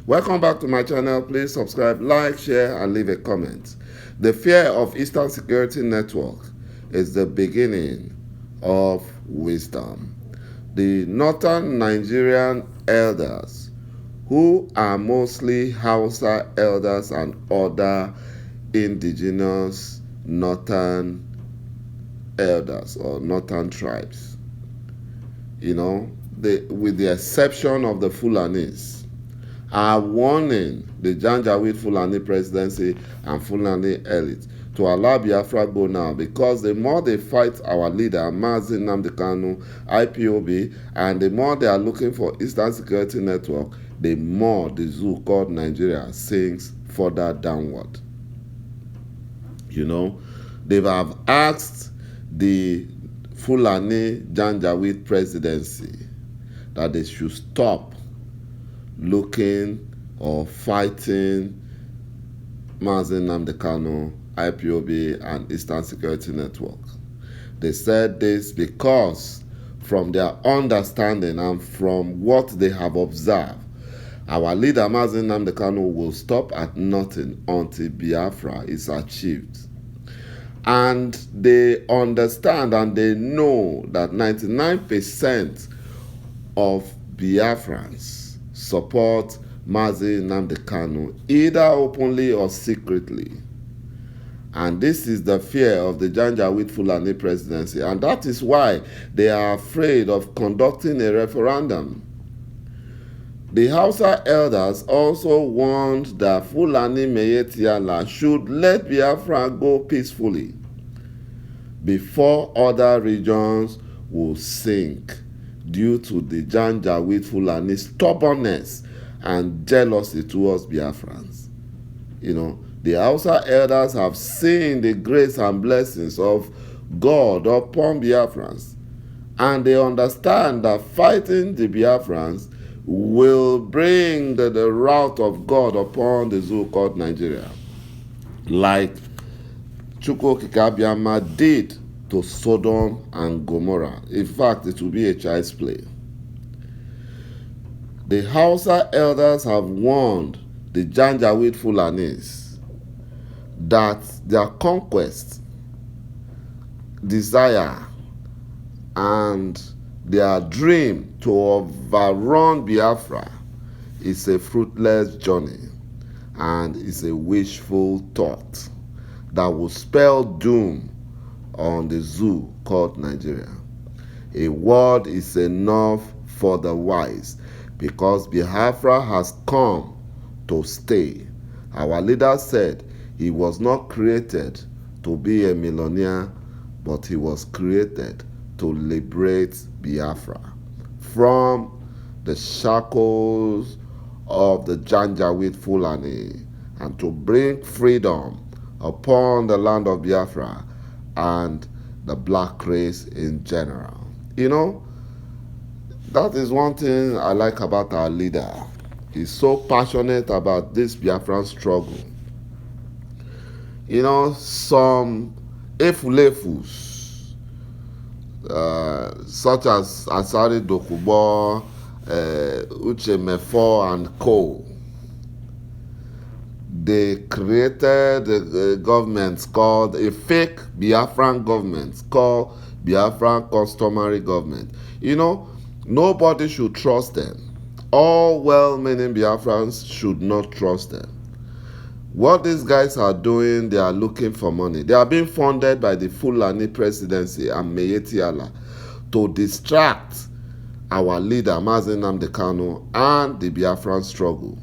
Welcome back to my channel. Please subscribe, like, share, and leave a comment. The fear of Eastern Security Network is the beginning of wisdom. The northern Nigerian elders, who are mostly Hausa elders and other indigenous northern elders or northern tribes, with the exception of the Fulanis, are warning the Janjaweed Fulani presidency and Fulani elite to allow Biafra go now, because the more they fight our leader, Mazi Nnamdi Kanu, IPOB, and the more they are looking for Eastern Security Network, the more the zoo called Nigeria sinks further downward. They have asked the Fulani Janjaweed presidency that they should stop looking or fighting Mazi Nnamdi Kanu, IPOB, and Eastern Security Network. They said this because from their understanding and from what they have observed, our leader Mazi Nnamdi Kanu will stop at nothing until Biafra is achieved. And they understand and they know that 99% of Biafrans support Mazi Nnamdi Kanu, either openly or secretly. And this is the fear of the Janjaweed Fulani presidency. And that is why they are afraid of conducting a referendum. The Hausa elders also warned that Fulani Meyetiala should let Biafra go peacefully before other regions will sink due to the Janjaweed Fulani stubbornness and jealousy towards Biafrans. The Hausa elders have seen the grace and blessings of God upon Biafrans, and they understand that fighting the Biafrans will bring the wrath of God upon the zoo called Nigeria, like Chukwu Okike Abiama did to Sodom and Gomorrah. In fact, it will be a child's play. The Hausa elders have warned the Janjaweed Fulanis that their conquest, desire, and their dream to overrun Biafra is a fruitless journey and is a wishful thought that will spell doom on the zoo called Nigeria. A word is enough for the wise, because Biafra has come to stay. Our leader said he was not created to be a millionaire, but he was created to liberate Biafra from the shackles of the Janjaweed Fulani and to bring freedom upon the land of Biafra and the black race in general. That is one thing I like about our leader. He's so passionate about this Biafran struggle. Some efulefus, such as Asari Dokubo, Uche Mefo, and co. They created a government called a fake Biafran government called Biafran Customary Government. Nobody should trust them. All well-meaning Biafrans should not trust them. What these guys are doing, they are looking for money. They are being funded by the Fulani presidency and Meyetiala to distract our leader Mazi Nnamdi Kanu and the Biafran struggle.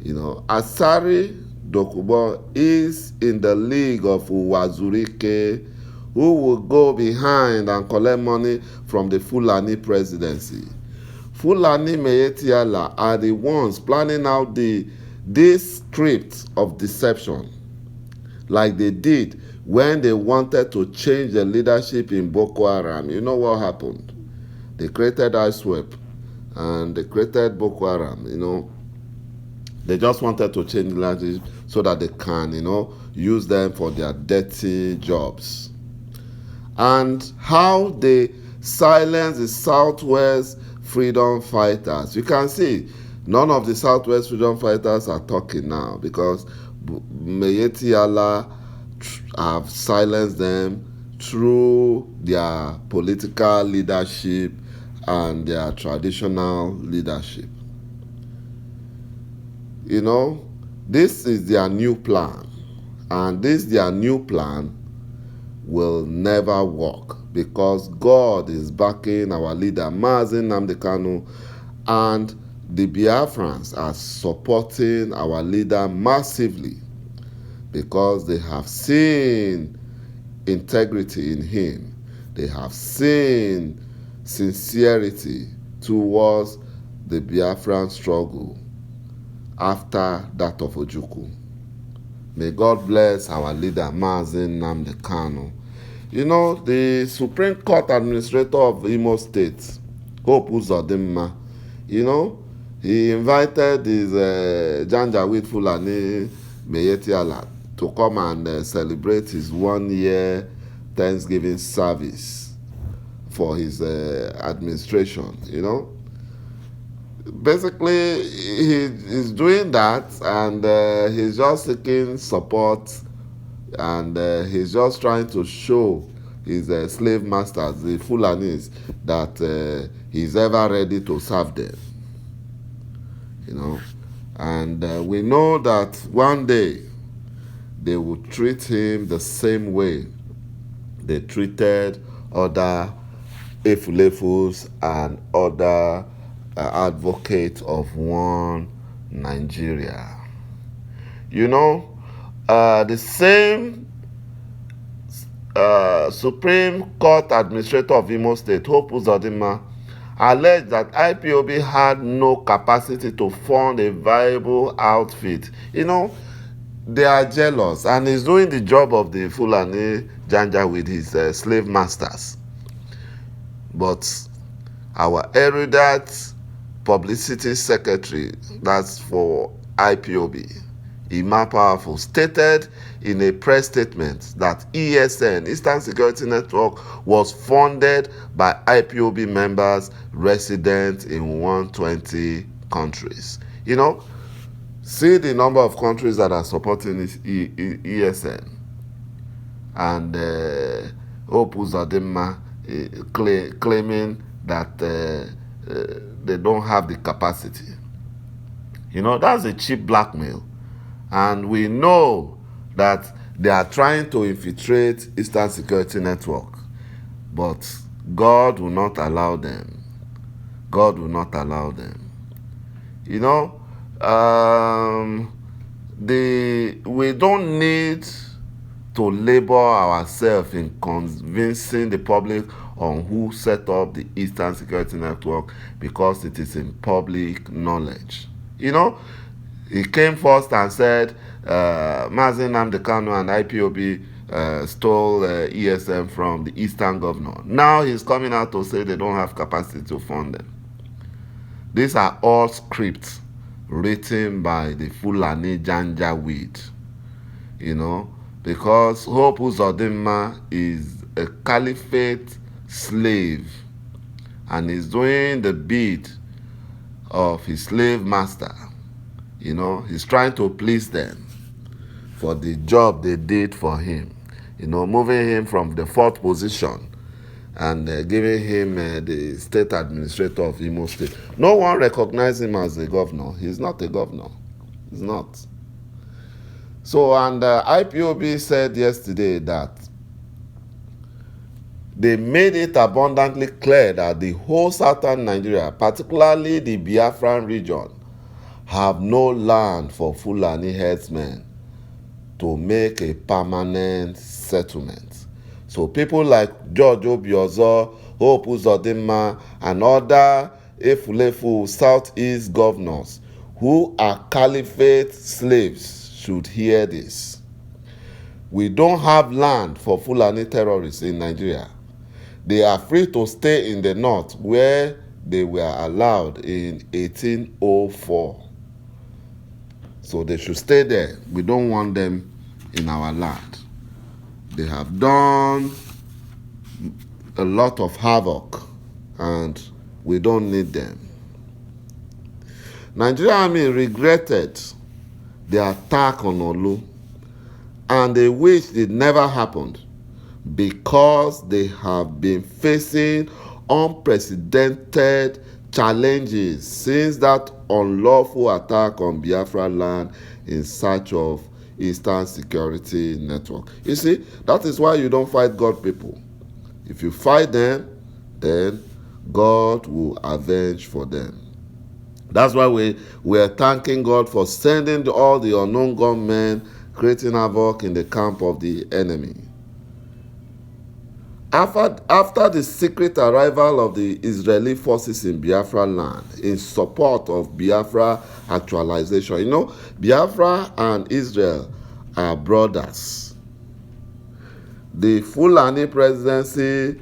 Asari Dokubo is in the league of Uwazurike, who will go behind and collect money from the Fulani presidency. Fulani Meyetiala are the ones planning out this script of deception, like they did when they wanted to change the leadership in Boko Haram. You know what happened? They created ISWAP and they created Boko Haram. They just wanted to change the leadership so that they can, use them for their dirty jobs. And how they silence the Southwest freedom fighters. You can see None of the Southwest freedom fighters are talking now because Miyetti Allah have silenced them through their political leadership and their traditional leadership. You know, this is their new plan, and this their new plan will never work because God is backing our leader Mazi Nnamdi Kanu, and the Biafrans are supporting our leader massively because they have seen integrity in him. They have seen sincerity towards the Biafran struggle after that of Ojukwu. May God bless our leader Mazi Nnamdi Kanu. You know, the Supreme Court Administrator of Imo State, Hope Uzodimma, you know, he invited his Janjaweed Fulani Miyetti Allah to come and celebrate his 1-year Thanksgiving service for his administration, you know. Basically, he's doing that, and he's just seeking support, and he's just trying to show his slave masters, the Fulanis, that he's ever ready to serve them, you know. And we know that one day they will treat him the same way they treated other Efulefus and other advocates of one Nigeria. You know, the same Supreme Court Administrator of Imo State, Hope Uzodimma, alleged that IPOB had no capacity to fund a viable outfit. You know, they are jealous, and he's doing the job of the Fulani Janja with his slave masters. But our erudite publicity secretary, that's for IPOB, Emma Powerful, stated in a press statement that ESN, Eastern Security Network, was funded by IPOB members resident in 120 countries. You know, see the number of countries that are supporting this ESN. And Hope Uzodimma claiming that they don't have the capacity. You know, that's a cheap blackmail. And we know that they are trying to infiltrate Eastern Security Network. But God will not allow them. God will not allow them. You know, we don't need to labor ourselves in convincing the public on who set up the Eastern Security Network because it is in public knowledge. You know, he came first and said Mazi Nnamdi Kanu and IPOB stole ESM from the Eastern governor. Now he's coming out to say they don't have capacity to fund them. These are all scripts written by the Fulani Janjaweed, you know, because Hope Uzodimma is a caliphate slave and is doing the bid of his slave master. You know, he's trying to please them for the job they did for him. You know, moving him from the 4th position and giving him the state administrator of Imo State. No one recognizes him as a governor. He's not a governor. He's not. So, and IPOB said yesterday that they made it abundantly clear that the whole southern Nigeria, particularly the Biafran region, have no land for Fulani herdsmen to make a permanent settlement. So people like George Obiozo, Hope Uzodimma, and other Efulefu Southeast governors who are caliphate slaves should hear this. We don't have land for Fulani terrorists in Nigeria. They are free to stay in the north where they were allowed in 1804. So they should stay there. We don't want them in our land. They have done a lot of havoc and we don't need them. Nigerian army regretted the attack on Olu, and they wish it never happened because they have been facing unprecedented challenges since that unlawful attack on Biafra land in search of Eastern Security Network. You see, that is why you don't fight God people. If you fight them, then God will avenge for them. That's why we are thanking God for sending all the unknown gunmen creating havoc in the camp of the enemy. After the secret arrival of the Israeli forces in Biafra land in support of Biafra actualization, you know, Biafra and Israel are brothers. The Fulani presidency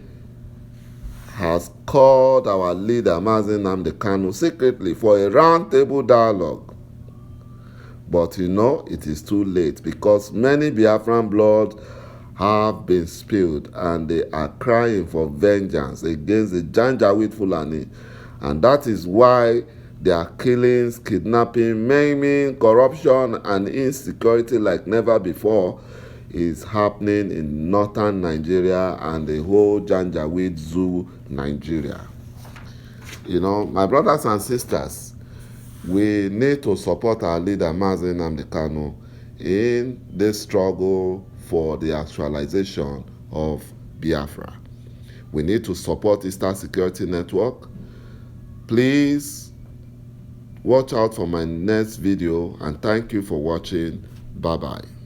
has called our leader Mazi Nnamdi Kanu secretly for a roundtable dialogue. But you know, it is too late because many Biafran blood have been spilled and they are crying for vengeance against the Janjaweed Fulani. And that is why there are killings, kidnapping, maiming, corruption, and insecurity like never before is happening in northern Nigeria and the whole Janjaweed Zoo, Nigeria. You know, my brothers and sisters, we need to support our leader Mazi Nnamdi Kanu in this struggle for the actualization of Biafra. We need to support Eastern Security Network. Please watch out for my next video and thank you for watching. Bye-bye.